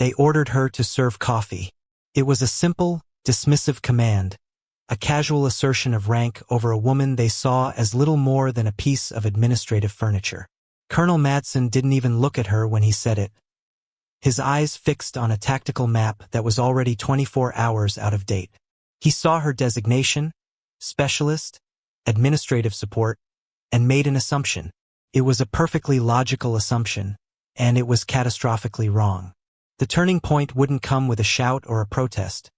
They ordered her to serve coffee. It was a simple, dismissive command, a casual assertion of rank over a woman they saw as little more than a piece of administrative furniture. Colonel Madsen didn't even look at her when he said it. His eyes fixed on a tactical map that was already 24 hours out of date. He saw her designation, specialist, administrative support, and made an assumption. It was a perfectly logical assumption, and it was catastrophically wrong. The turning point wouldn't come with a shout or a protest,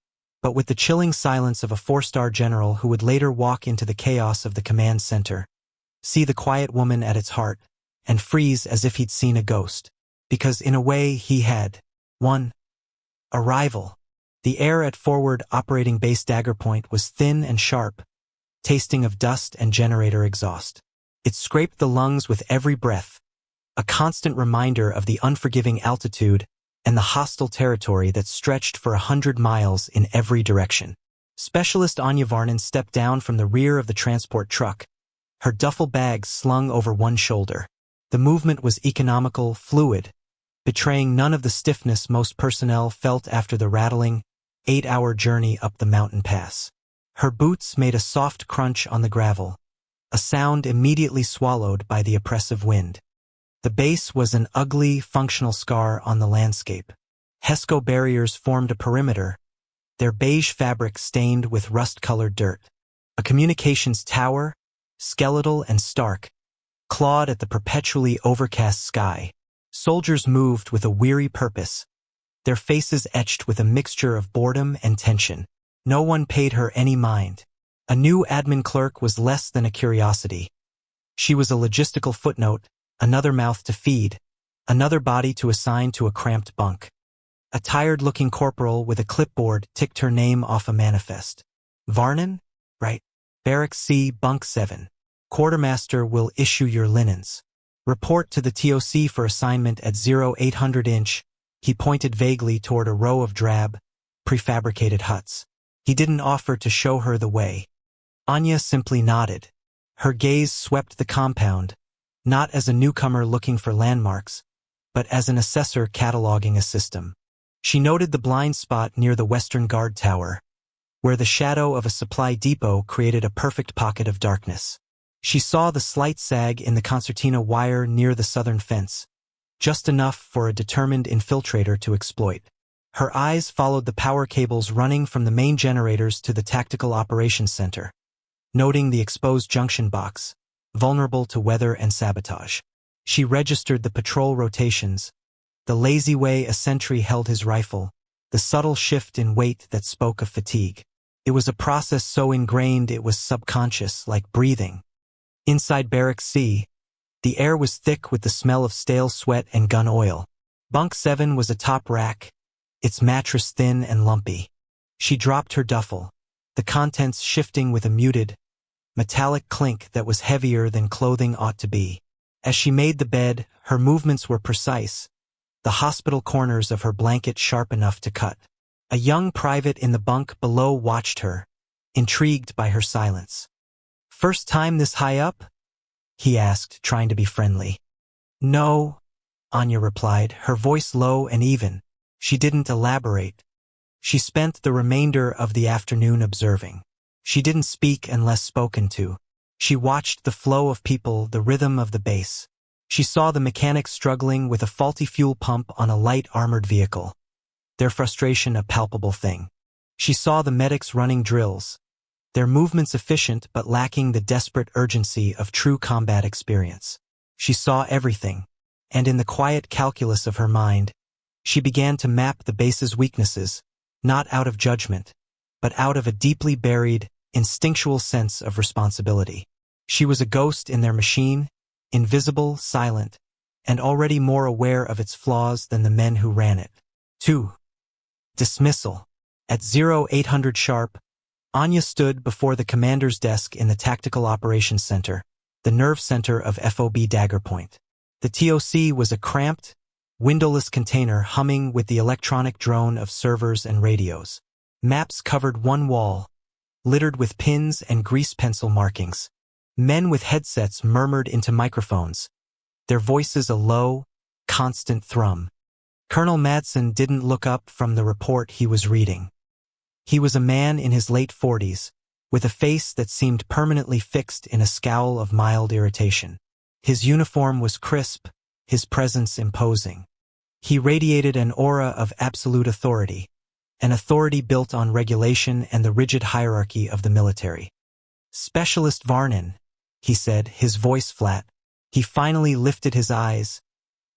but with the chilling silence of a 4-star general who would later walk into the chaos of the command center, see the quiet woman at its heart, and freeze as if he'd seen a ghost. Because in a way he had. 1. Arrival. The air at forward operating base Dagger Point was thin and sharp, tasting of dust and generator exhaust. It scraped the lungs with every breath, a constant reminder of the unforgiving altitude and the hostile territory that stretched for 100 miles in every direction. Specialist Anya Varnon stepped down from the rear of the transport truck, her duffel bag slung over one shoulder. The movement was economical, fluid, betraying none of the stiffness most personnel felt after the rattling, 8-hour journey up the mountain pass. Her boots made a soft crunch on the gravel, a sound immediately swallowed by the oppressive wind. The base was an ugly, functional scar on the landscape. HESCO barriers formed a perimeter, their beige fabric stained with rust-colored dirt. A communications tower, skeletal and stark, clawed at the perpetually overcast sky. Soldiers moved with a weary purpose, their faces etched with a mixture of boredom and tension. No one paid her any mind. A new admin clerk was less than a curiosity. She was a logistical footnote, another mouth to feed, another body to assign to a cramped bunk. A tired-looking corporal with a clipboard ticked her name off a manifest. Varnon? Right. Barracks C, Bunk 7. Quartermaster will issue your linens. Report to the TOC for assignment at 0800 inch. He pointed vaguely toward a row of drab, prefabricated huts. He didn't offer to show her the way. Anya simply nodded. Her gaze swept the compound, not as a newcomer looking for landmarks, but as an assessor cataloging a system. She noted the blind spot near the Western Guard Tower, where the shadow of a supply depot created a perfect pocket of darkness. She saw the slight sag in the concertina wire near the southern fence, just enough for a determined infiltrator to exploit. Her eyes followed the power cables running from the main generators to the Tactical Operations Center, noting the exposed junction box, vulnerable to weather and sabotage. She registered the patrol rotations, the lazy way a sentry held his rifle, the subtle shift in weight that spoke of fatigue. It was a process so ingrained it was subconscious, like breathing. Inside Barracks C, the air was thick with the smell of stale sweat and gun oil. Bunk 7 was a top rack, its mattress thin and lumpy. She dropped her duffel, the contents shifting with a muted, metallic clink that was heavier than clothing ought to be. As she made the bed, her movements were precise, the hospital corners of her blanket sharp enough to cut. A young private in the bunk below watched her, intrigued by her silence. "First time this high up?" he asked, trying to be friendly. "No," Anya replied, her voice low and even. She didn't elaborate. She spent the remainder of the afternoon observing. She didn't speak unless spoken to. She watched the flow of people, the rhythm of the base. She saw the mechanics struggling with a faulty fuel pump on a light armored vehicle, their frustration a palpable thing. She saw the medics running drills, their movements efficient but lacking the desperate urgency of true combat experience. She saw everything, and in the quiet calculus of her mind, she began to map the base's weaknesses, not out of judgment, but out of a deeply buried, instinctual sense of responsibility. She was a ghost in their machine, invisible, silent, and already more aware of its flaws than the men who ran it. 2. Dismissal. At 0800 sharp, Anya stood before the commander's desk in the Tactical Operations Center, the nerve center of FOB Dagger Point. The TOC was a cramped, windowless container humming with the electronic drone of servers and radios. Maps covered one wall, littered with pins and grease pencil markings. Men with headsets murmured into microphones, their voices a low, constant thrum. Colonel Madsen didn't look up from the report he was reading. He was a man in his late 40s, with a face that seemed permanently fixed in a scowl of mild irritation. His uniform was crisp, his presence imposing. He radiated an aura of absolute authority, an authority built on regulation and the rigid hierarchy of the military. "Specialist Varnin," he said, his voice flat. He finally lifted his eyes,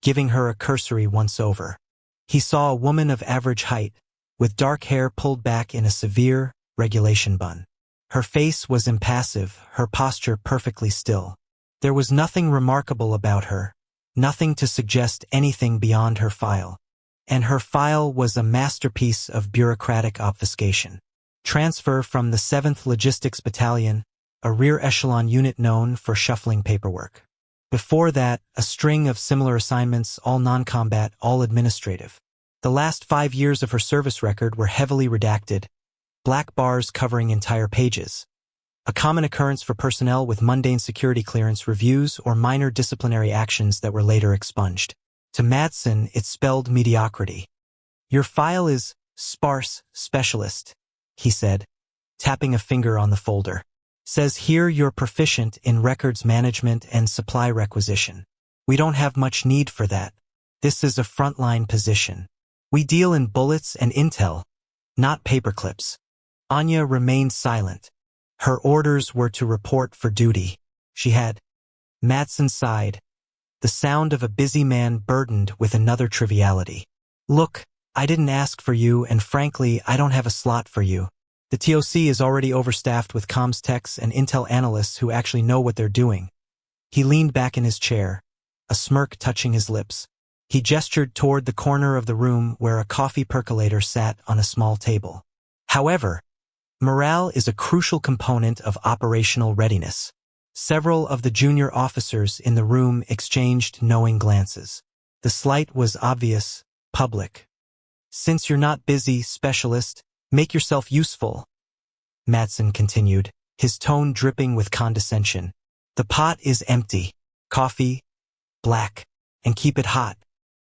giving her a cursory once-over. He saw a woman of average height, with dark hair pulled back in a severe regulation bun. Her face was impassive, her posture perfectly still. There was nothing remarkable about her, nothing to suggest anything beyond her file. And her file was a masterpiece of bureaucratic obfuscation. Transfer from the 7th Logistics Battalion, a rear echelon unit known for shuffling paperwork. Before that, a string of similar assignments, all non-combat, all administrative. The last 5 years of her service record were heavily redacted, black bars covering entire pages. A common occurrence for personnel with mundane security clearance reviews or minor disciplinary actions that were later expunged. To Madsen, it spelled mediocrity. "Your file is sparse, specialist," he said, tapping a finger on the folder. "Says here you're proficient in records management and supply requisition. We don't have much need for that. This is a frontline position. We deal in bullets and intel, not paperclips." Anya remained silent. Her orders were to report for duty. She had. Madsen sighed, the sound of a busy man burdened with another triviality. "Look, I didn't ask for you, and frankly, I don't have a slot for you. The TOC is already overstaffed with comms techs and intel analysts who actually know what they're doing." He leaned back in his chair, a smirk touching his lips. He gestured toward the corner of the room where a coffee percolator sat on a small table. "However, morale is a crucial component of operational readiness." Several of the junior officers in the room exchanged knowing glances. The slight was obvious, public. "Since you're not busy, specialist, make yourself useful," Madsen continued, his tone dripping with condescension. "The pot is empty. Coffee, black, and keep it hot.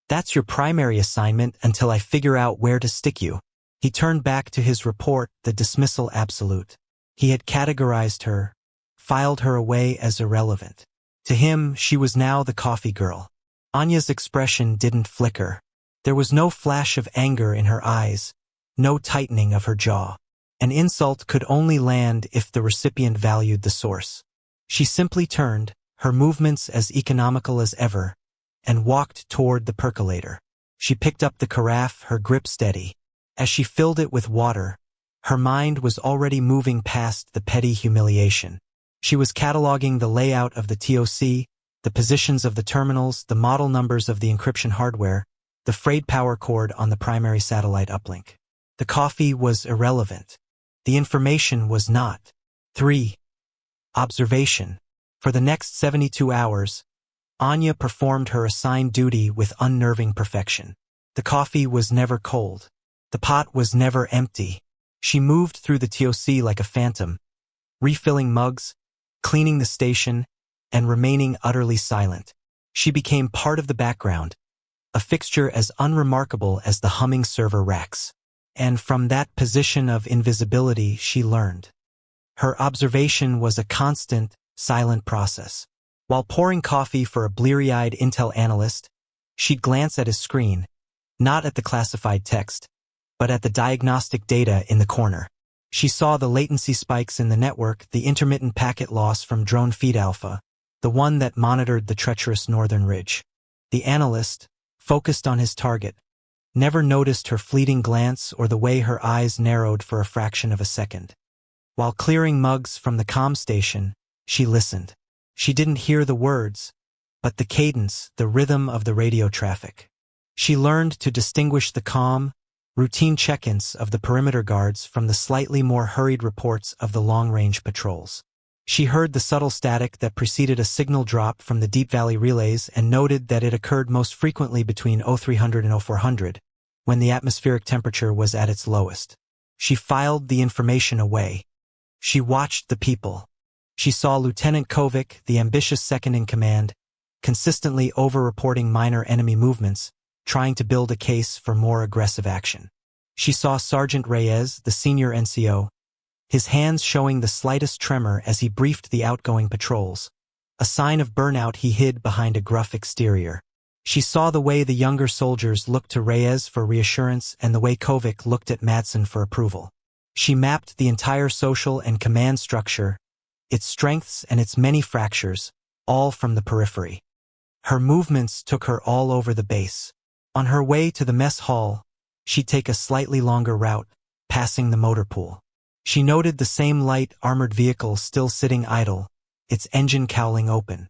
That's your primary assignment until I figure out where to stick you." He turned back to his report, the dismissal absolute. He had categorized her, filed her away as irrelevant. To him, she was now the coffee girl. Anya's expression didn't flicker. There was no flash of anger in her eyes, no tightening of her jaw. An insult could only land if the recipient valued the source. She simply turned, her movements as economical as ever, and walked toward the percolator. She picked up the carafe, her grip steady. As she filled it with water, her mind was already moving past the petty humiliation. She was cataloging the layout of the TOC, the positions of the terminals, the model numbers of the encryption hardware, the frayed power cord on the primary satellite uplink. The coffee was irrelevant. The information was not. 3. Observation. For the next 72 hours, Anya performed her assigned duty with unnerving perfection. The coffee was never cold. The pot was never empty. She moved through the TOC like a phantom, refilling mugs, cleaning the station, and remaining utterly silent. She became part of the background, a fixture as unremarkable as the humming server racks. And from that position of invisibility she learned. Her observation was a constant, silent process. While pouring coffee for a bleary-eyed intel analyst, she'd glance at his screen, not at the classified text, but at the diagnostic data in the corner. She saw the latency spikes in the network, the intermittent packet loss from drone feed alpha, the one that monitored the treacherous northern ridge. The analyst, focused on his target, never noticed her fleeting glance or the way her eyes narrowed for a fraction of a second. While clearing mugs from the comm station, she listened. She didn't hear the words, but the cadence, the rhythm of the radio traffic. She learned to distinguish the calm, routine check-ins of the perimeter guards from the slightly more hurried reports of the long-range patrols. She heard the subtle static that preceded a signal drop from the Deep Valley relays and noted that it occurred most frequently between 0300 and 0400, when the atmospheric temperature was at its lowest. She filed the information away. She watched the people. She saw Lieutenant Kovic, the ambitious second-in-command, consistently over-reporting minor enemy movements, trying to build a case for more aggressive action. She saw Sergeant Reyes, the senior NCO, his hands showing the slightest tremor as he briefed the outgoing patrols. A sign of burnout he hid behind a gruff exterior. She saw the way the younger soldiers looked to Reyes for reassurance and the way Kovic looked at Madsen for approval. She mapped the entire social and command structure, its strengths and its many fractures, all from the periphery. Her movements took her all over the base. On her way to the mess hall, she'd take a slightly longer route, passing the motor pool. She noted the same light armored vehicle still sitting idle, its engine cowling open.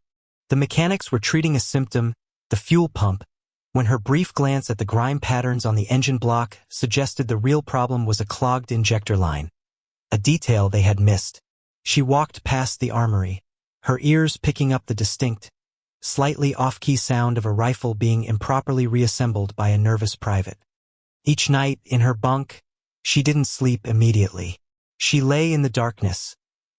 The mechanics were treating a symptom, the fuel pump, when her brief glance at the grime patterns on the engine block suggested the real problem was a clogged injector line. A detail they had missed. She walked past the armory, her ears picking up the distinct, slightly off-key sound of a rifle being improperly reassembled by a nervous private. Each night, in her bunk, she didn't sleep immediately. She lay in the darkness,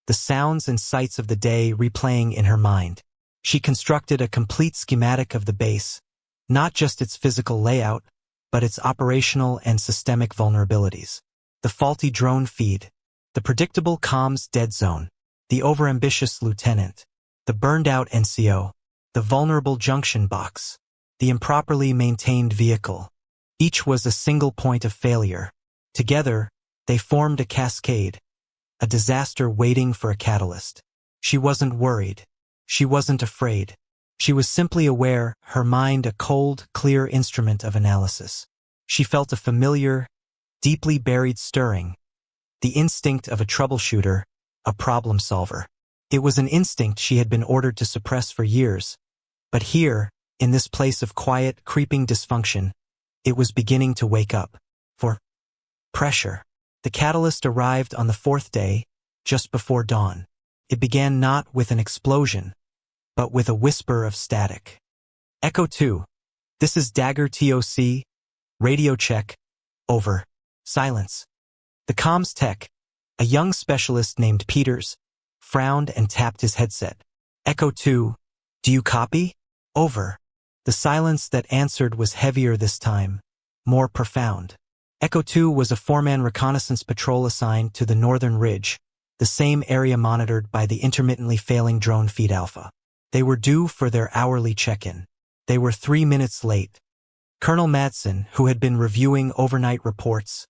the sounds and sights of the day replaying in her mind. She constructed a complete schematic of the base, not just its physical layout, but its operational and systemic vulnerabilities. The faulty drone feed, the predictable comms dead zone, the overambitious lieutenant, the burned-out NCO, the vulnerable junction box, the improperly maintained vehicle. Each was a single point of failure. Together, they formed a cascade, a disaster waiting for a catalyst. She wasn't worried. She wasn't afraid. She was simply aware, her mind a cold, clear instrument of analysis. She felt a familiar, deeply buried stirring, the instinct of a troubleshooter, a problem solver. It was an instinct she had been ordered to suppress for years, but here, in this place of quiet, creeping dysfunction, it was beginning to wake up. For pressure. The catalyst arrived on the fourth day, just before dawn. It began not with an explosion, but with a whisper of static. Echo 2. This is Dagger TOC. Radio check. Over. Silence. The comms tech, a young specialist named Peters, frowned and tapped his headset. Echo 2. Do you copy? Over. The silence that answered was heavier this time, more profound. Echo 2 was a four-man reconnaissance patrol assigned to the northern ridge, the same area monitored by the intermittently failing drone feed Alpha. They were due for their hourly check-in. They were 3 minutes late. Colonel Madsen, who had been reviewing overnight reports,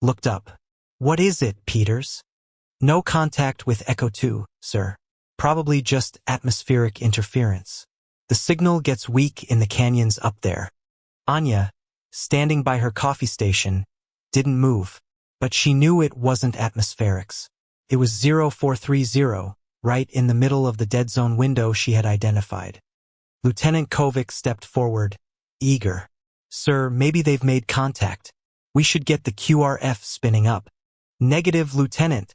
looked up. What is it, Peters? No contact with Echo 2, sir. Probably just atmospheric interference. The signal gets weak in the canyons up there. Anya, standing by her coffee station, didn't move, but she knew it wasn't atmospherics. It was 0430, right in the middle of the dead zone window she had identified. Lieutenant Kovic stepped forward, eager. Sir, maybe they've made contact. We should get the QRF spinning up. Negative, Lieutenant,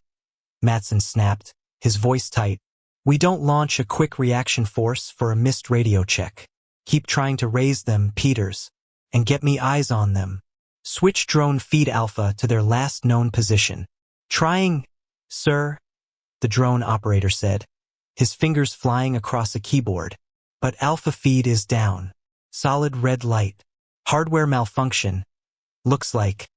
Madsen snapped, his voice tight. We don't launch a quick reaction force for a missed radio check. Keep trying to raise them, Peters, and get me eyes on them. Switch drone feed Alpha to their last known position. Trying, sir, the drone operator said, his fingers flying across a keyboard. But Alpha feed is down. Solid red light. Hardware malfunction. Looks like.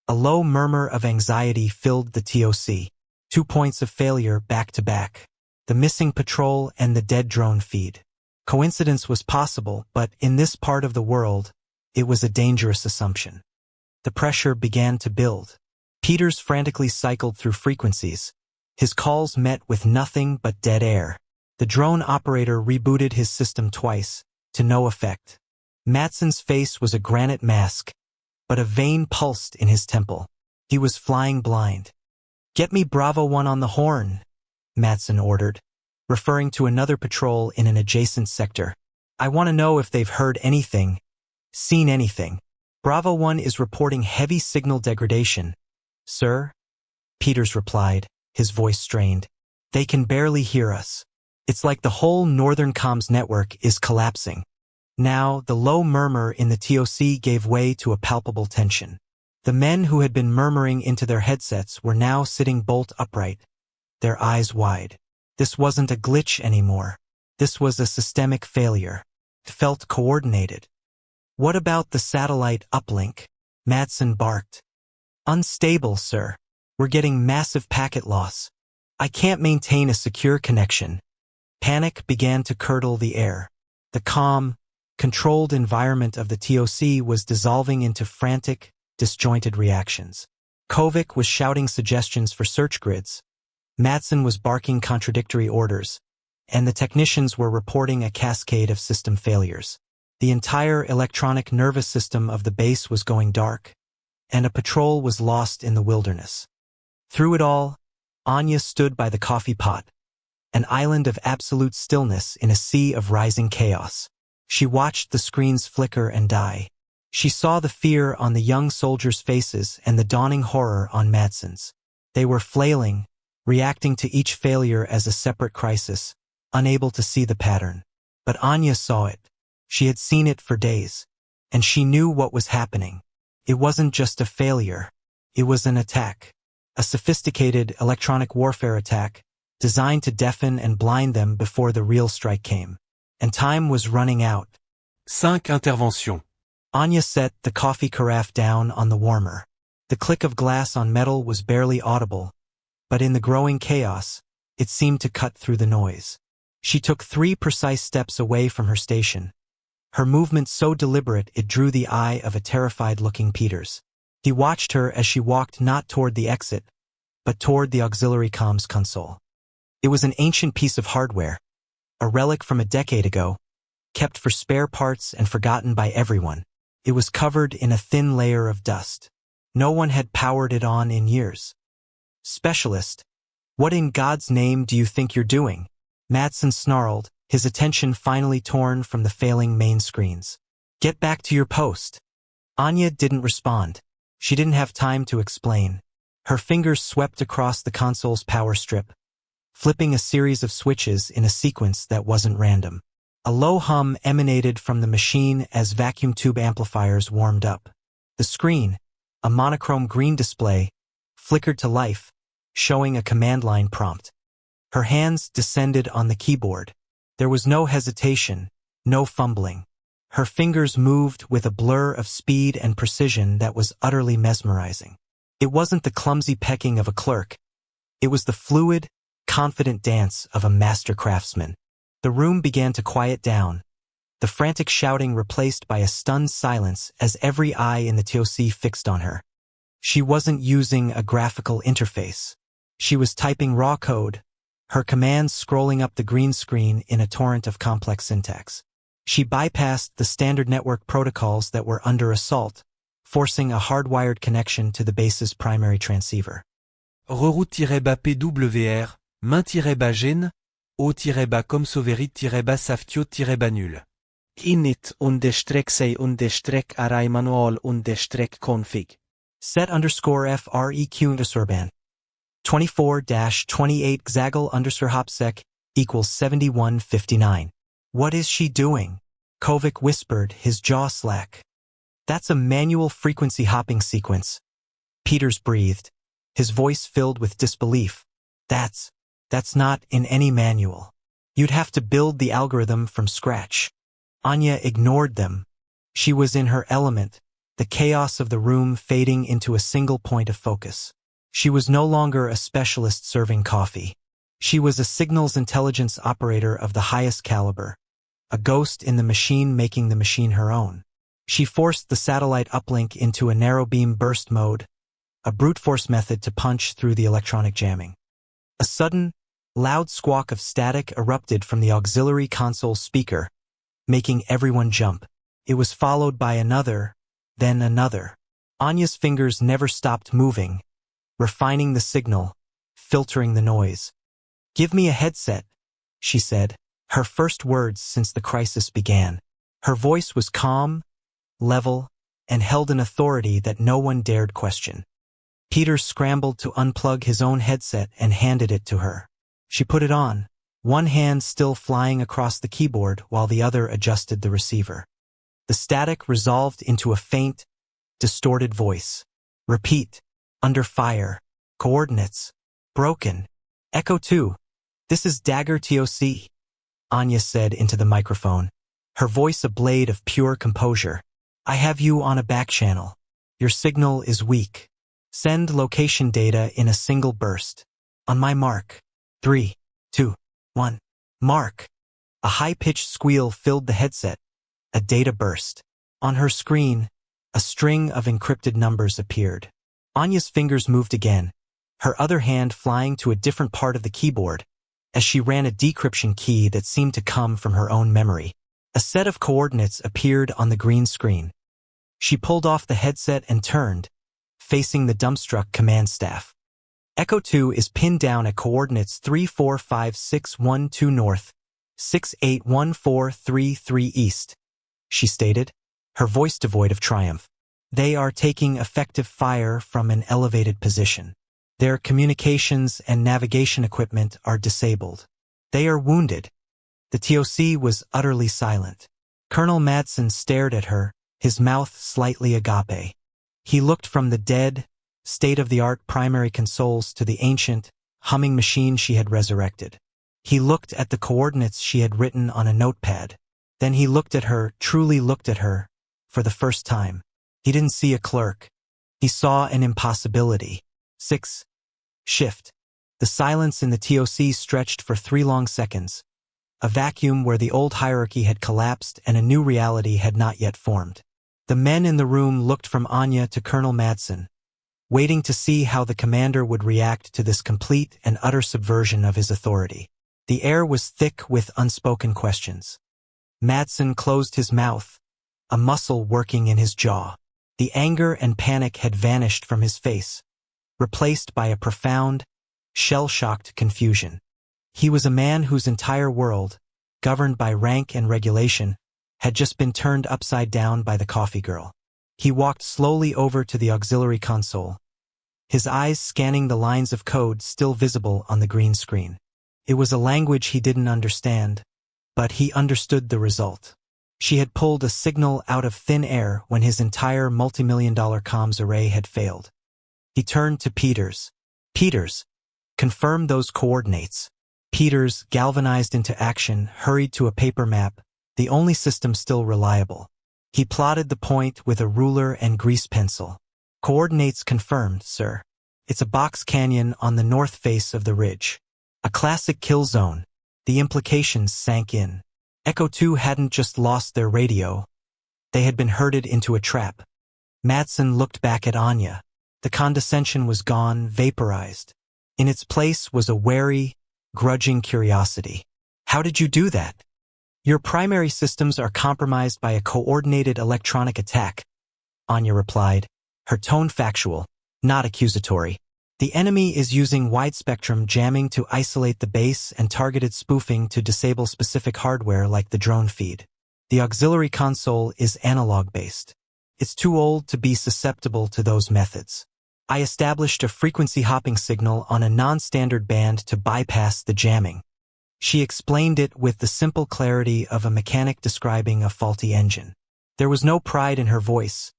A low murmur of anxiety filled the TOC. 2 points of failure back to back. The missing patrol and the dead drone feed. Coincidence was possible, but in this part of the world, it was a dangerous assumption. The pressure began to build. Peters frantically cycled through frequencies. His calls met with nothing but dead air. The drone operator rebooted his system twice, to no effect. Madsen's face was a granite mask, but a vein pulsed in his temple. He was flying blind. Get me Bravo 1 on the horn, Madsen ordered, referring to another patrol in an adjacent sector. I want to know if they've heard anything, seen anything. Bravo 1 is reporting heavy signal degradation. Sir? Peters replied, his voice strained. They can barely hear us. It's like the whole northern comms network is collapsing. Now, the low murmur in the TOC gave way to a palpable tension. The men who had been murmuring into their headsets were now sitting bolt upright, their eyes wide. This wasn't a glitch anymore. This was a systemic failure. It felt coordinated. What about the satellite uplink? Madsen barked. Unstable, sir. We're getting massive packet loss. I can't maintain a secure connection. Panic began to curdle the air. The calm, controlled environment of the TOC was dissolving into frantic, disjointed reactions. Kovic was shouting suggestions for search grids. Madsen was barking contradictory orders, and the technicians were reporting a cascade of system failures. The entire electronic nervous system of the base was going dark, and a patrol was lost in the wilderness. Through it all, Anya stood by the coffee pot, an island of absolute stillness in a sea of rising chaos. She watched the screens flicker and die. She saw the fear on the young soldiers' faces and the dawning horror on Madsen's. They were flailing, reacting to each failure as a separate crisis, unable to see the pattern. But Anya saw it. She had seen it for days, and she knew what was happening. It wasn't just a failure. It was an attack. A sophisticated electronic warfare attack designed to deafen and blind them before the real strike came. And time was running out. 5 interventions. Anya set the coffee carafe down on the warmer. The click of glass on metal was barely audible, but in the growing chaos, it seemed to cut through the noise. She took 3 precise steps away from her station. Her movement so deliberate it drew the eye of a terrified-looking Peters. He watched her as she walked not toward the exit, but toward the auxiliary comms console. It was an ancient piece of hardware, a relic from a decade ago, kept for spare parts and forgotten by everyone. It was covered in a thin layer of dust. No one had powered it on in years. Specialist, what in God's name do you think you're doing? Madsen snarled, his attention finally torn from the failing main screens. Get back to your post. Anya didn't respond. She didn't have time to explain. Her fingers swept across the console's power strip, flipping a series of switches in a sequence that wasn't random. A low hum emanated from the machine as vacuum tube amplifiers warmed up. The screen, a monochrome green display, flickered to life, showing a command line prompt. Her hands descended on the keyboard. There was no hesitation, no fumbling. Her fingers moved with a blur of speed and precision that was utterly mesmerizing. It wasn't the clumsy pecking of a clerk. It was the fluid, confident dance of a master craftsman. The room began to quiet down, the frantic shouting replaced by a stunned silence as every eye in the TOC fixed on her. She wasn't using a graphical interface. She was typing raw code, her commands scrolling up the green screen in a torrent of complex syntax. She bypassed the standard network protocols that were under assault, forcing a hardwired connection to the base's primary transceiver. Reroute-bas PWR, main-bas gene, o-bas comsoverit-bas saftio-bas nul. Init_sei_array manual_config. Set_FREQ_ban. 24-28 Xagle_Hopsec equals 7159. What is she doing? Kovic whispered, his jaw slack. That's a manual frequency hopping sequence. Peters breathed, his voice filled with disbelief. That's not in any manual. You'd have to build the algorithm from scratch. Anya ignored them. She was in her element, the chaos of the room fading into a single point of focus. She was no longer a specialist serving coffee. She was a signals intelligence operator of the highest caliber, a ghost in the machine making the machine her own. She forced the satellite uplink into a narrow beam burst mode, a brute force method to punch through the electronic jamming. A sudden, loud squawk of static erupted from the auxiliary console speaker, making everyone jump. It was followed by another, then another. Anya's fingers never stopped moving, refining the signal, filtering the noise. "Give me a headset," she said, her first words since the crisis began. Her voice was calm, level, and held an authority that no one dared question. Peter scrambled to unplug his own headset and handed it to her. She put it on, one hand still flying across the keyboard while the other adjusted the receiver. The static resolved into a faint, distorted voice. "Repeat. Under fire. Coordinates. Broken. Echo 2. This is Dagger TOC," Anya said into the microphone, her voice a blade of pure composure. I have you on a back channel. Your signal is weak. Send location data in a single burst. On my mark. 3, 2, 1. Mark. A high-pitched squeal filled the headset. A data burst. On her screen, a string of encrypted numbers appeared. Anya's fingers moved again, her other hand flying to a different part of the keyboard, as she ran a decryption key that seemed to come from her own memory. A set of coordinates appeared on the green screen. She pulled off the headset and turned, facing the dumbstruck command staff. Echo 2 is pinned down at coordinates 345612 north, 681433 east, she stated, her voice devoid of triumph. They are taking effective fire from an elevated position. Their communications and navigation equipment are disabled. They are wounded. The TOC was utterly silent. Colonel Madsen stared at her, his mouth slightly agape. He looked from the dead, state-of-the-art primary consoles to the ancient, humming machine she had resurrected. He looked at the coordinates she had written on a notepad. Then he looked at her, truly looked at her, for the first time. He didn't see a clerk. He saw an impossibility. 6. Shift. The silence in the TOC stretched for 3 long seconds. A vacuum where the old hierarchy had collapsed and a new reality had not yet formed. The men in the room looked from Anya to Colonel Madsen, waiting to see how the commander would react to this complete and utter subversion of his authority. The air was thick with unspoken questions. Madsen closed his mouth, a muscle working in his jaw. The anger and panic had vanished from his face, replaced by a profound, shell-shocked confusion. He was a man whose entire world, governed by rank and regulation, had just been turned upside down by the coffee girl. He walked slowly over to the auxiliary console, his eyes scanning the lines of code still visible on the green screen. It was a language he didn't understand, but he understood the result. She had pulled a signal out of thin air when his entire multi-million-dollar comms array had failed. He turned to Peters. Peters, confirm those coordinates. Peters, galvanized into action, hurried to a paper map, the only system still reliable. He plotted the point with a ruler and grease pencil. Coordinates confirmed, sir. It's a box canyon on the north face of the ridge. A classic kill zone. The implications sank in. Echo 2 hadn't just lost their radio. They had been herded into a trap. Madsen looked back at Anya. The condescension was gone, vaporized. In its place was a wary, grudging curiosity. How did you do that? Your primary systems are compromised by a coordinated electronic attack, Anya replied, her tone factual, not accusatory. The enemy is using wide-spectrum jamming to isolate the base and targeted spoofing to disable specific hardware like the drone feed. The auxiliary console is analog-based. It's too old to be susceptible to those methods. I established a frequency hopping signal on a non-standard band to bypass the jamming. She explained it with the simple clarity of a mechanic describing a faulty engine. There was no pride in her voice.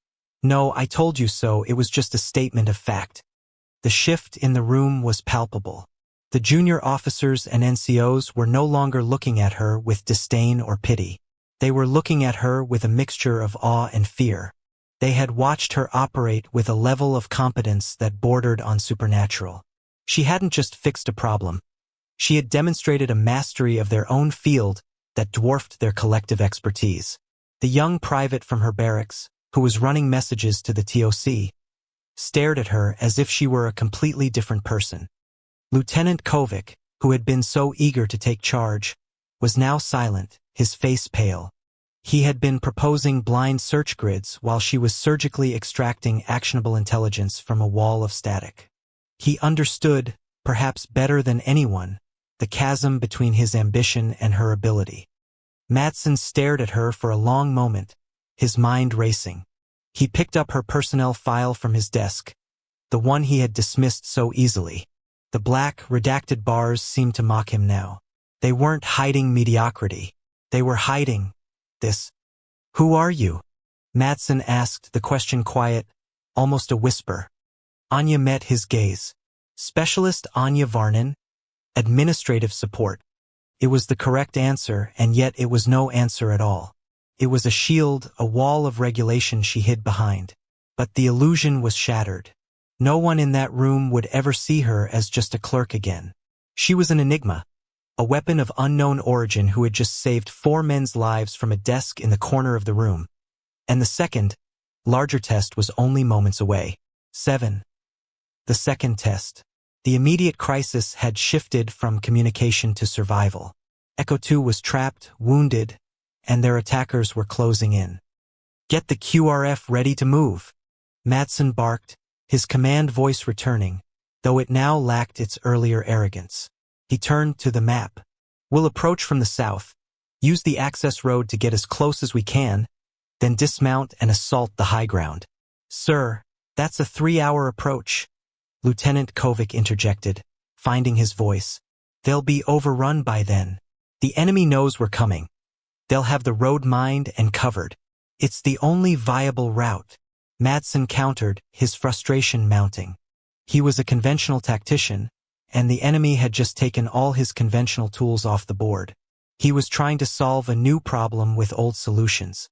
No, I told you so, it was just a statement of fact. The shift in the room was palpable. The junior officers and NCOs were no longer looking at her with disdain or pity. They were looking at her with a mixture of awe and fear. They had watched her operate with a level of competence that bordered on supernatural. She hadn't just fixed a problem. She had demonstrated a mastery of their own field that dwarfed their collective expertise. The young private from her barracks, who was running messages to the TOC, stared at her as if she were a completely different person. Lieutenant Kovic, who had been so eager to take charge, was now silent, his face pale. He had been proposing blind search grids while she was surgically extracting actionable intelligence from a wall of static. He understood, perhaps better than anyone, the chasm between his ambition and her ability. Madsen stared at her for a long moment, his mind racing. He picked up her personnel file from his desk, the one he had dismissed so easily. The black, redacted bars seemed to mock him now. They weren't hiding mediocrity. They were hiding this. Who are you? Madsen asked the question quiet, almost a whisper. Anya met his gaze. Specialist Anya Varnin? Administrative support. It was the correct answer, and yet it was no answer at all. It was a shield, a wall of regulation she hid behind. But the illusion was shattered. No one in that room would ever see her as just a clerk again. She was an enigma, a weapon of unknown origin who had just saved 4 men's lives from a desk in the corner of the room. And the second, larger test was only moments away. 7. The second test. The immediate crisis had shifted from communication to survival. Echo 2 was trapped, wounded, and their attackers were closing in. "Get the QRF ready to move," Madsen barked, his command voice returning, though it now lacked its earlier arrogance. He turned to the map. "We'll approach from the south, use the access road to get as close as we can, then dismount and assault the high ground." "Sir, that's a 3-hour approach," Lieutenant Kovic interjected, finding his voice. "They'll be overrun by then. The enemy knows we're coming. They'll have the road mined and covered. It's the only viable route," Madsen countered, his frustration mounting. He was a conventional tactician, and the enemy had just taken all his conventional tools off the board. He was trying to solve a new problem with old solutions.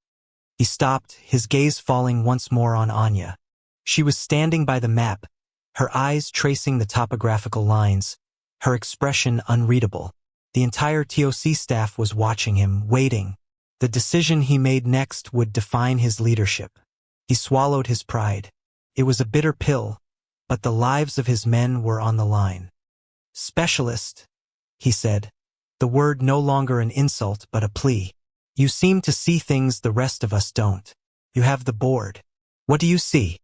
He stopped, his gaze falling once more on Anya. She was standing by the map, her eyes tracing the topographical lines, her expression unreadable. The entire TOC staff was watching him, waiting. The decision he made next would define his leadership. He swallowed his pride. It was a bitter pill, but the lives of his men were on the line. "Specialist," he said, the word no longer an insult but a plea. "You seem to see things the rest of us don't. You have the board. What do you see?"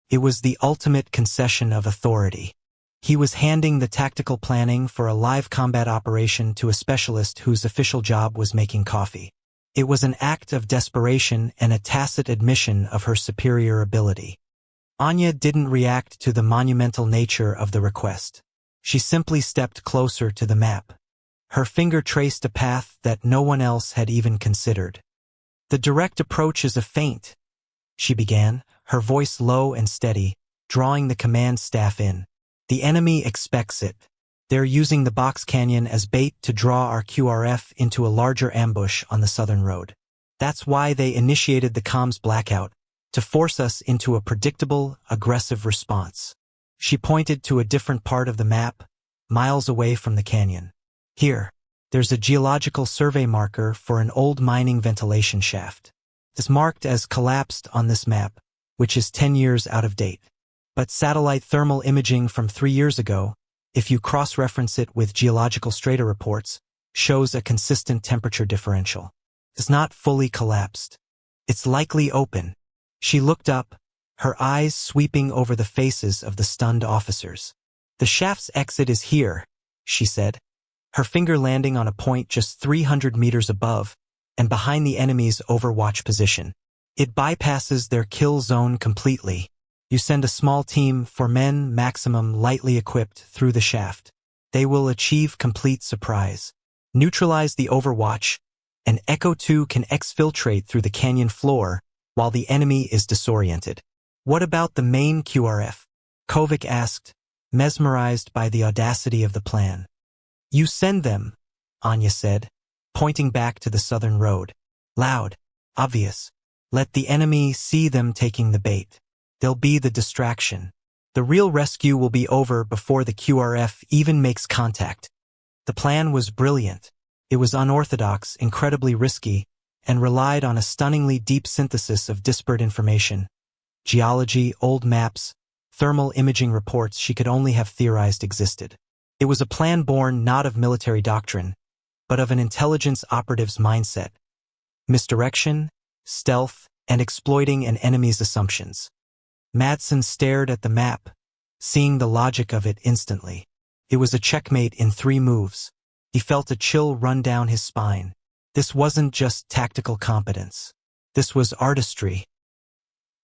It was the ultimate concession of authority. He was handing the tactical planning for a live combat operation to a specialist whose official job was making coffee. It was an act of desperation and a tacit admission of her superior ability. Anya didn't react to the monumental nature of the request. She simply stepped closer to the map. Her finger traced a path that no one else had even considered. "The direct approach is a feint," she began, her voice low and steady, drawing the command staff in. "The enemy expects it. They're using the box canyon as bait to draw our QRF into a larger ambush on the southern road. That's why they initiated the comms blackout, to force us into a predictable, aggressive response." She pointed to a different part of the map, miles away from the canyon. "Here, there's a geological survey marker for an old mining ventilation shaft. It's marked as collapsed on this map, which is 10 years out of date. But satellite thermal imaging from 3 years ago, if you cross-reference it with geological strata reports, shows a consistent temperature differential. It's not fully collapsed. It's likely open." She looked up, her eyes sweeping over the faces of the stunned officers. "The shaft's exit is here," she said, her finger landing on a point just 300 meters above and behind the enemy's overwatch position. "It bypasses their kill zone completely. You send a small team, 4 men maximum, lightly equipped, through the shaft. They will achieve complete surprise. Neutralize the overwatch, and Echo 2 can exfiltrate through the canyon floor while the enemy is disoriented." "What about the main QRF?" Kovic asked, mesmerized by the audacity of the plan. "You send them," Anya said, pointing back to the southern road. "Loud, obvious. Let the enemy see them taking the bait. They'll be the distraction. The real rescue will be over before the QRF even makes contact." The plan was brilliant. It was unorthodox, incredibly risky, and relied on a stunningly deep synthesis of disparate information. Geology, old maps, thermal imaging reports she could only have theorized existed. It was a plan born not of military doctrine, but of an intelligence operative's mindset. Misdirection, stealth, and exploiting an enemy's assumptions. Madsen stared at the map, seeing the logic of it instantly. It was a checkmate in 3 moves. He felt a chill run down his spine. This wasn't just tactical competence. This was artistry.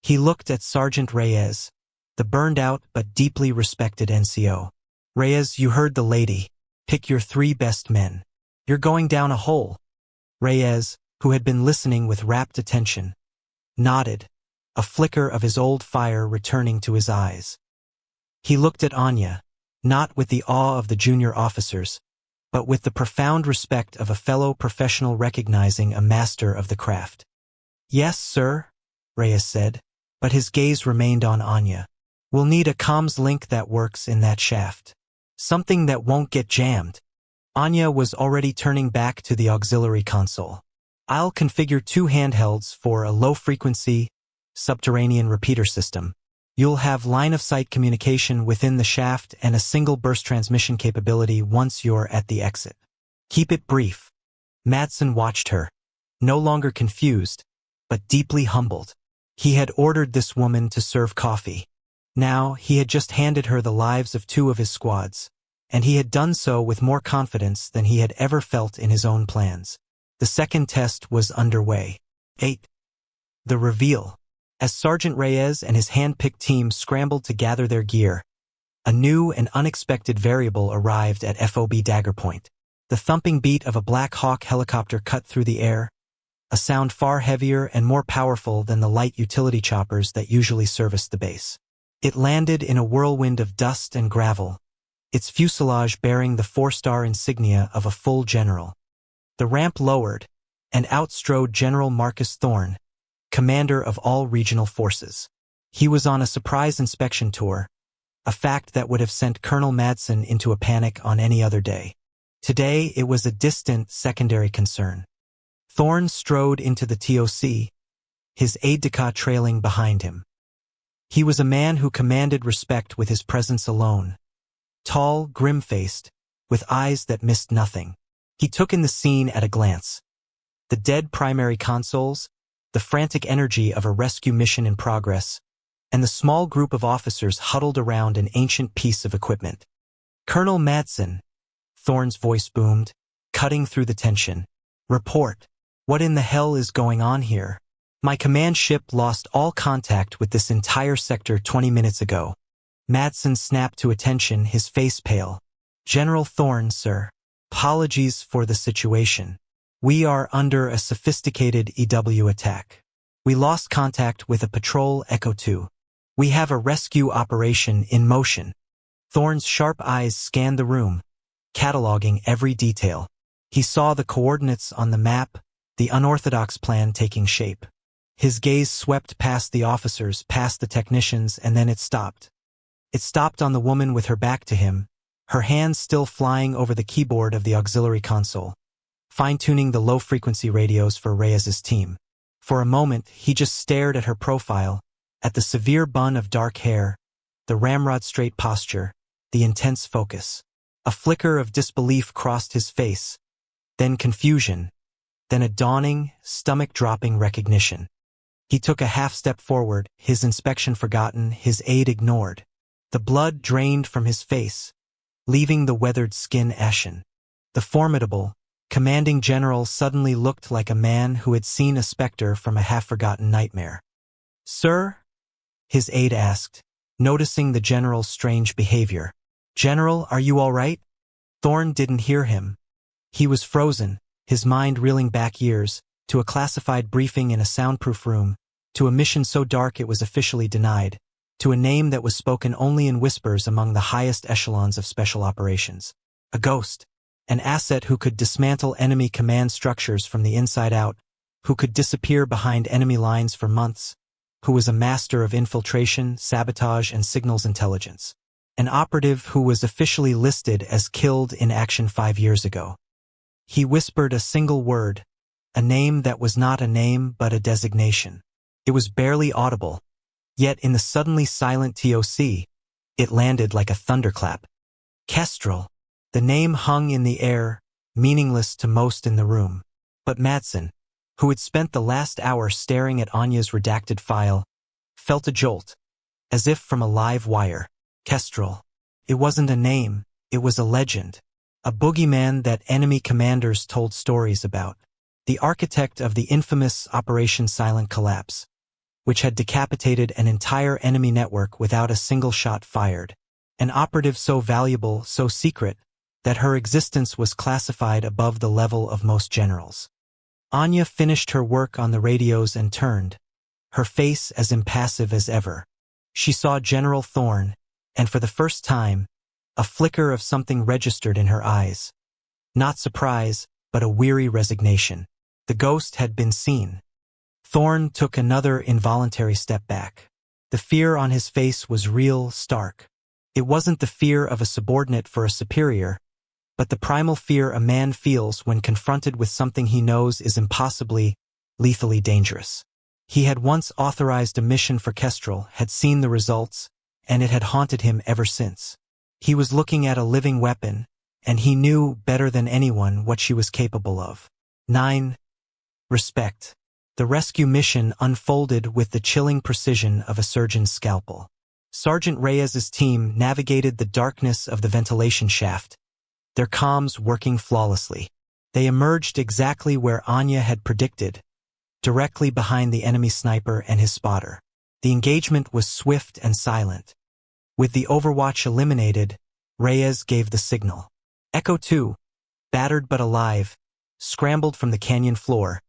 He looked at Sergeant Reyes, the burned-out but deeply respected NCO. "Reyes, you heard the lady. Pick your 3 best men. You're going down a hole." Reyes, who had been listening with rapt attention, nodded, a flicker of his old fire returning to his eyes. He looked at Anya, not with the awe of the junior officers, but with the profound respect of a fellow professional recognizing a master of the craft. Yes, sir, Reyes said, but his gaze remained on Anya. We'll need a comms link that works in that shaft. Something that won't get jammed. Anya was already turning back to the auxiliary console. I'll configure 2 handhelds for a low-frequency, subterranean repeater system. You'll have line-of-sight communication within the shaft and a single burst transmission capability once you're at the exit. Keep it brief. Madsen watched her, no longer confused, but deeply humbled. He had ordered this woman to serve coffee. Now, he had just handed her the lives of 2 of his squads, and he had done so with more confidence than he had ever felt in his own plans. The second test was underway. 8. The reveal. As Sergeant Reyes and his hand-picked team scrambled to gather their gear, a new and unexpected variable arrived at FOB Dagger Point. The thumping beat of a Black Hawk helicopter cut through the air, a sound far heavier and more powerful than the light utility choppers that usually serviced the base. It landed in a whirlwind of dust and gravel, its fuselage bearing the 4-star insignia of a full general. The ramp lowered, and out strode General Marcus Thorne, commander of all regional forces. He was on a surprise inspection tour, a fact that would have sent Colonel Madsen into a panic on any other day. Today it was a distant secondary concern. Thorne strode into the TOC, his aide-de-camp trailing behind him. He was a man who commanded respect with his presence alone. Tall, grim-faced, with eyes that missed nothing. He took in the scene at a glance. The dead primary consoles, the frantic energy of a rescue mission in progress, and the small group of officers huddled around an ancient piece of equipment. Colonel Madsen, Thorne's voice boomed, cutting through the tension. Report. What in the hell is going on here? My command ship lost all contact with this entire sector 20 minutes ago. Madsen snapped to attention, his face pale. General Thorne, sir. Apologies for the situation. We are under a sophisticated EW attack. We lost contact with a patrol Echo 2. We have a rescue operation in motion. Thorne's sharp eyes scanned the room, cataloging every detail. He saw the coordinates on the map, the unorthodox plan taking shape. His gaze swept past the officers, past the technicians, and then it stopped. It stopped on the woman with her back to him, her hands still flying over the keyboard of the auxiliary console, fine-tuning the low-frequency radios for Reyes's team. For a moment, he just stared at her profile, at the severe bun of dark hair, the ramrod-straight posture, the intense focus. A flicker of disbelief crossed his face, then confusion, then a dawning, stomach-dropping recognition. He took a half-step forward, his inspection forgotten, his aide ignored. The blood drained from his face, leaving the weathered skin ashen. The formidable, commanding general suddenly looked like a man who had seen a specter from a half-forgotten nightmare. Sir? His aide asked, noticing the general's strange behavior. General, are you all right? Thorne didn't hear him. He was frozen, his mind reeling back years, to a classified briefing in a soundproof room, to a mission so dark it was officially denied, to a name that was spoken only in whispers among the highest echelons of special operations. A ghost, an asset who could dismantle enemy command structures from the inside out, who could disappear behind enemy lines for months, who was a master of infiltration, sabotage, and signals intelligence. An operative who was officially listed as killed in action 5 years ago. He whispered a single word, a name that was not a name but a designation. It was barely audible, yet in the suddenly silent TOC, it landed like a thunderclap. Kestrel. The name hung in the air, meaningless to most in the room. But Madsen, who had spent the last hour staring at Anya's redacted file, felt a jolt, as if from a live wire. Kestrel. It wasn't a name, it was a legend. A boogeyman that enemy commanders told stories about. The architect of the infamous Operation Silent Collapse, which had decapitated an entire enemy network without a single shot fired. An operative so valuable, so secret, that her existence was classified above the level of most generals. Anya finished her work on the radios and turned, her face as impassive as ever. She saw General Thorne, and for the first time, a flicker of something registered in her eyes. Not surprise, but a weary resignation. The ghost had been seen. Thorn took another involuntary step back. The fear on his face was real, stark. It wasn't the fear of a subordinate for a superior, but the primal fear a man feels when confronted with something he knows is impossibly, lethally dangerous. He had once authorized a mission for Kestrel, had seen the results, and it had haunted him ever since. He was looking at a living weapon, and he knew better than anyone what she was capable of. 9. Respect. The rescue mission unfolded with the chilling precision of a surgeon's scalpel. Sergeant Reyes's team navigated the darkness of the ventilation shaft, their comms working flawlessly. They emerged exactly where Anya had predicted, directly behind the enemy sniper and his spotter. The engagement was swift and silent. With the Overwatch eliminated, Reyes gave the signal. Echo 2, battered but alive, scrambled from the canyon floor,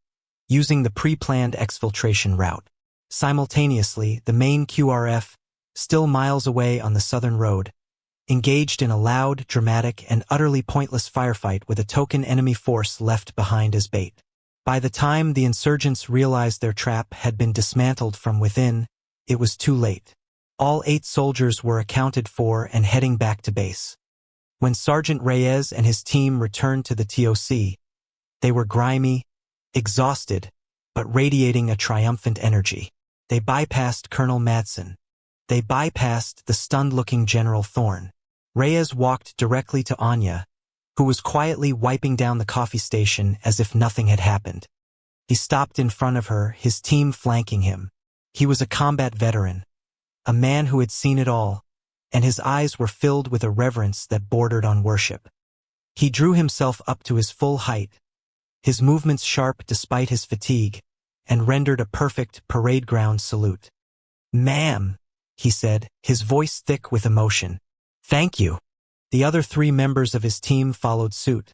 using the pre-planned exfiltration route. Simultaneously, the main QRF, still miles away on the southern road, engaged in a loud, dramatic, and utterly pointless firefight with a token enemy force left behind as bait. By the time the insurgents realized their trap had been dismantled from within, it was too late. All 8 soldiers were accounted for and heading back to base. When Sergeant Reyes and his team returned to the TOC, they were grimy, exhausted, but radiating a triumphant energy. They bypassed Colonel Madsen. They bypassed the stunned-looking General Thorn. Reyes walked directly to Anya, who was quietly wiping down the coffee station as if nothing had happened. He stopped in front of her, his team flanking him. He was a combat veteran, a man who had seen it all, and his eyes were filled with a reverence that bordered on worship. He drew himself up to his full height, his movements sharp despite his fatigue, and rendered a perfect parade ground salute. "Ma'am," he said, his voice thick with emotion. "Thank you." The other 3 members of his team followed suit,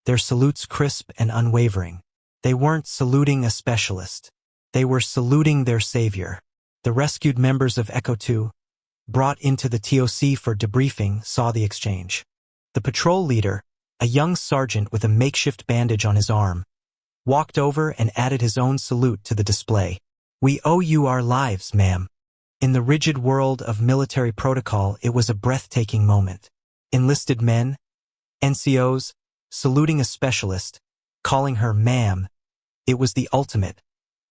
their salutes crisp and unwavering. They weren't saluting a specialist. They were saluting their savior. The rescued members of Echo 2, brought into the TOC for debriefing, saw the exchange. The patrol leader, a young sergeant with a makeshift bandage on his arm, walked over and added his own salute to the display. "We owe you our lives, ma'am." In the rigid world of military protocol, it was a breathtaking moment. Enlisted men, NCOs, saluting a specialist, calling her ma'am. It was the ultimate,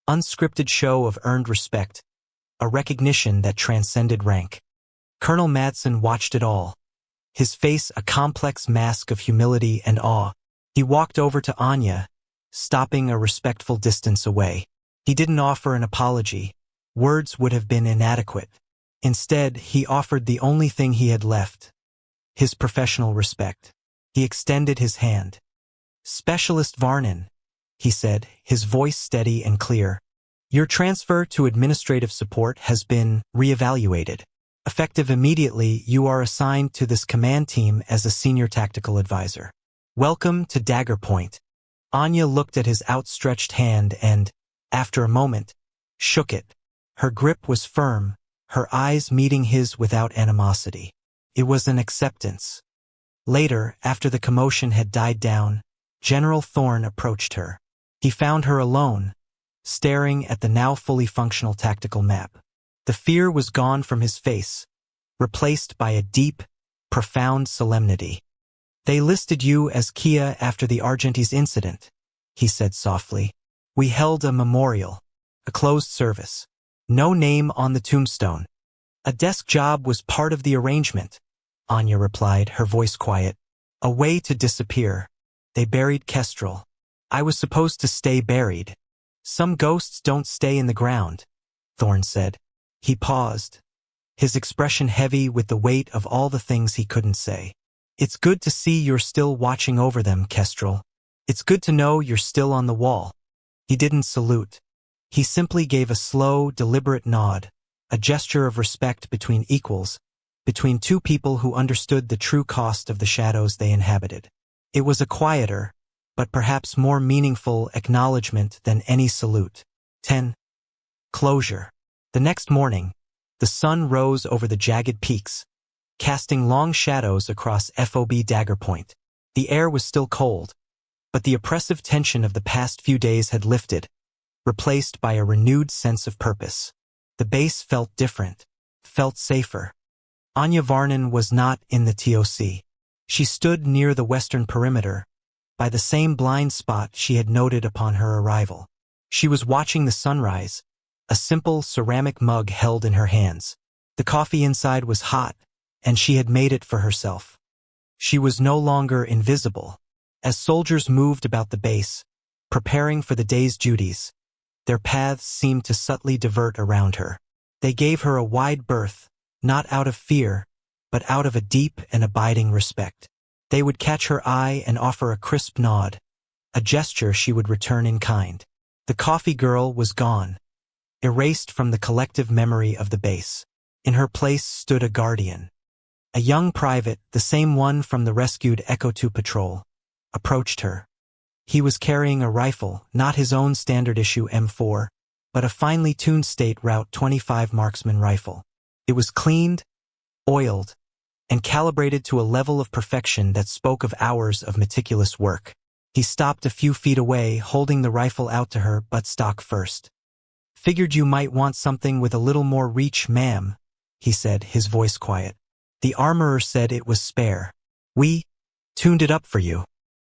unscripted show of earned respect, a recognition that transcended rank. Colonel Madsen watched it all, his face a complex mask of humility and awe. He walked over to Anya, stopping a respectful distance away. He didn't offer an apology. Words would have been inadequate. Instead, he offered the only thing he had left, his professional respect. He extended his hand. "Specialist Varnin," he said, his voice steady and clear. "Your transfer to administrative support has been reevaluated. Effective immediately, you are assigned to this command team as a senior tactical advisor. Welcome to Dagger Point." Anya looked at his outstretched hand and, after a moment, shook it. Her grip was firm, her eyes meeting his without animosity. It was an acceptance. Later, after the commotion had died down, General Thorn approached her. He found her alone, staring at the now fully functional tactical map. The fear was gone from his face, replaced by a deep, profound solemnity. "They listed you as Kia after the Argentis incident," he said softly. "We held a memorial, a closed service. No name on the tombstone. A desk job was part of the arrangement," Anya replied, her voice quiet. "A way to disappear. They buried Kestrel. I was supposed to stay buried. Some ghosts don't stay in the ground," Thorn said. He paused, his expression heavy with the weight of all the things he couldn't say. "It's good to see you're still watching over them, Kestrel. It's good to know you're still on the wall." He didn't salute. He simply gave a slow, deliberate nod, a gesture of respect between equals, between 2 people who understood the true cost of the shadows they inhabited. It was a quieter, but perhaps more meaningful acknowledgement than any salute. 10. Closure. The next morning, the sun rose over the jagged peaks, casting long shadows across FOB Dagger Point. The air was still cold, but the oppressive tension of the past few days had lifted, replaced by a renewed sense of purpose. The base felt different, felt safer. Anya Varnon was not in the TOC. She stood near the western perimeter, by the same blind spot she had noted upon her arrival. She was watching the sunrise, a simple ceramic mug held in her hands. The coffee inside was hot, and she had made it for herself. She was no longer invisible. As soldiers moved about the base, preparing for the day's duties, their paths seemed to subtly divert around her. They gave her a wide berth, not out of fear, but out of a deep and abiding respect. They would catch her eye and offer a crisp nod, a gesture she would return in kind. The coffee girl was gone, erased from the collective memory of the base. In her place stood a guardian. A young private, the same one from the rescued Echo 2 patrol, approached her. He was carrying a rifle, not his own standard-issue M4, but a finely tuned State Route 25 marksman rifle. It was cleaned, oiled, and calibrated to a level of perfection that spoke of hours of meticulous work. He stopped a few feet away, holding the rifle out to her, butt stock first. "Figured you might want something with a little more reach, ma'am," he said, his voice quiet. "The armorer said it was spare. We tuned it up for you."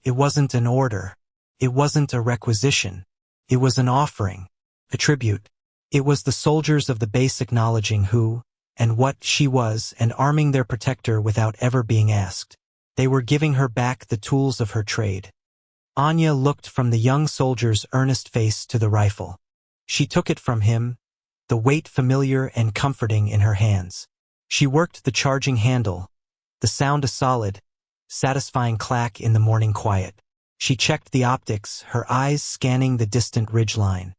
It wasn't an order. It wasn't a requisition. It was an offering, a tribute. It was the soldiers of the base acknowledging who and what she was and arming their protector without ever being asked. They were giving her back the tools of her trade. Anya looked from the young soldier's earnest face to the rifle. She took it from him, the weight familiar and comforting in her hands. She worked the charging handle, the sound a solid, satisfying clack in the morning quiet. She checked the optics, her eyes scanning the distant ridgeline.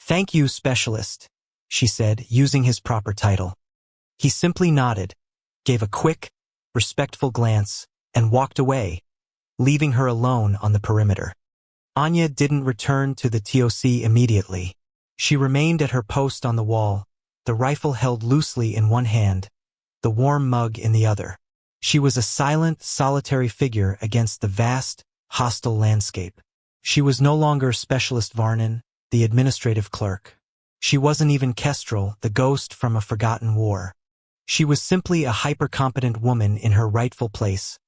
"Thank you, Specialist," she said, using his proper title. He simply nodded, gave a quick, respectful glance, and walked away, leaving her alone on the perimeter. Anya didn't return to the TOC immediately. She remained at her post on the wall, the rifle held loosely in one hand, the warm mug in the other. She was a silent, solitary figure against the vast, hostile landscape. She was no longer Specialist Varnon, the administrative clerk. She wasn't even Kestrel, the ghost from a forgotten war. She was simply a hyper-competent woman in her rightful place,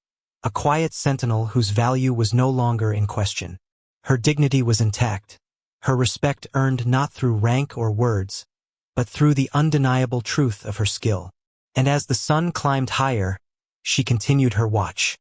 a quiet sentinel whose value was no longer in question. Her dignity was intact, her respect earned not through rank or words, but through the undeniable truth of her skill. And as the sun climbed higher, she continued her watch.